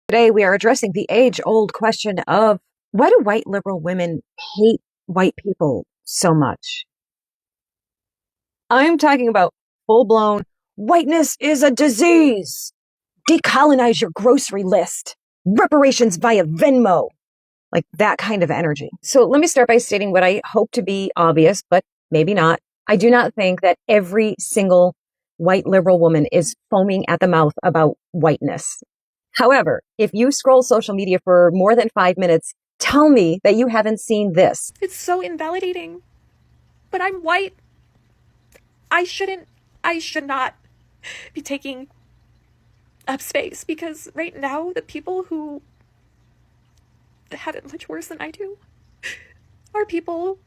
Today we are addressing the age-old question of why do white liberal women hate white people so much? I'm talking about full-blown whiteness is a disease. Decolonize your grocery list. Reparations via Venmo. Like that kind of energy. So let me start by stating what I hope to be obvious, but maybe not. I do not think that every single white liberal woman is foaming at the mouth about whiteness. However, if you scroll social media for more than 5 minutes, tell me that you haven't seen this. It's so invalidating. But I'm white. I should not be taking up space because right now the people who have it much worse than I do are people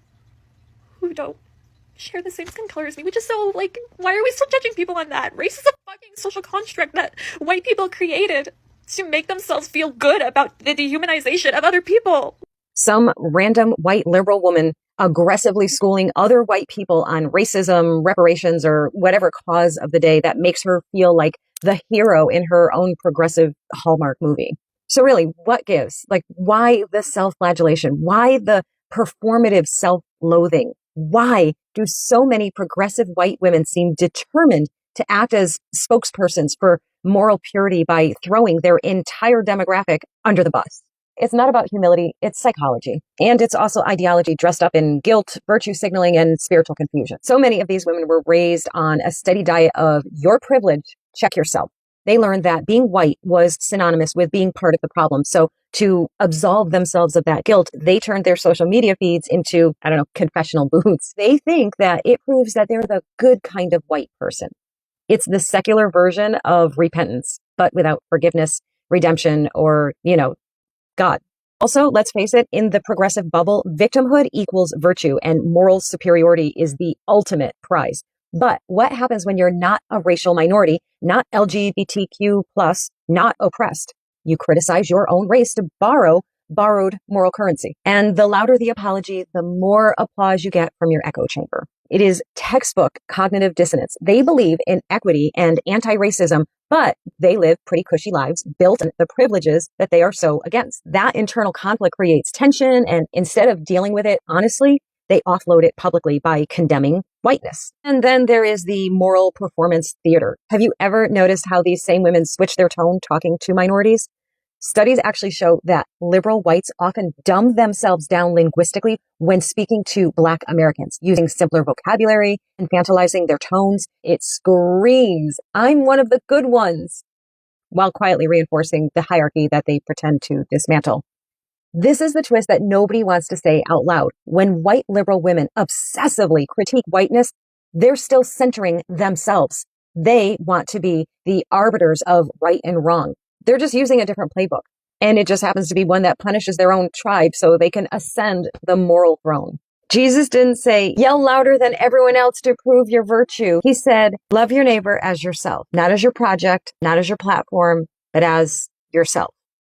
who don't share the same skin color as me, which is so, like, why are we still judging people on that? Race is a fucking social construct that white people created to make themselves feel good about the dehumanization of other people. Some random white liberal woman aggressively schooling other white people on racism, reparations, or whatever cause of the day that makes her feel like the hero in her own progressive Hallmark movie. So really, what gives? Like, why the self-flagellation? Why the performative self-loathing? Why do so many progressive white women seem determined to act as spokespersons for moral purity by throwing their entire demographic under the bus? It's not about humility, it's psychology. And it's also ideology dressed up in guilt, virtue signaling, and spiritual confusion. So many of these women were raised on a steady diet of your privilege, check yourself. They learned that being white was synonymous with being part of the problem. So to absolve themselves of that guilt, they turned their social media feeds into, confessional booths. They think that it proves that they're the good kind of white person. It's the secular version of repentance, but without forgiveness, redemption, or, God. Also, let's face it, in the progressive bubble, victimhood equals virtue and moral superiority is the ultimate prize. But what happens when you're not a racial minority, not LGBTQ+, not oppressed? You criticize your own race to borrow borrowed moral currency. And the louder the apology, the more applause you get from your echo chamber. It is textbook cognitive dissonance. They believe in equity and anti-racism, but they live pretty cushy lives built on the privileges that they are so against. That internal conflict creates tension, and instead of dealing with it honestly, they offload it publicly by condemning whiteness. And then there is the moral performance theater. Have you ever noticed how these same women switch their tone talking to minorities? Studies actually show that liberal whites often dumb themselves down linguistically when speaking to Black Americans, using simpler vocabulary, infantilizing their tones. It screams, I'm one of the good ones, while quietly reinforcing the hierarchy that they pretend to dismantle. This is the twist that nobody wants to say out loud. When white liberal women obsessively critique whiteness, they're still centering themselves. They want to be the arbiters of right and wrong. They're just using a different playbook. And it just happens to be one that punishes their own tribe so they can ascend the moral throne. Jesus didn't say, yell louder than everyone else to prove your virtue. He said, love your neighbor as yourself, not as your project, not as your platform, but as yourself.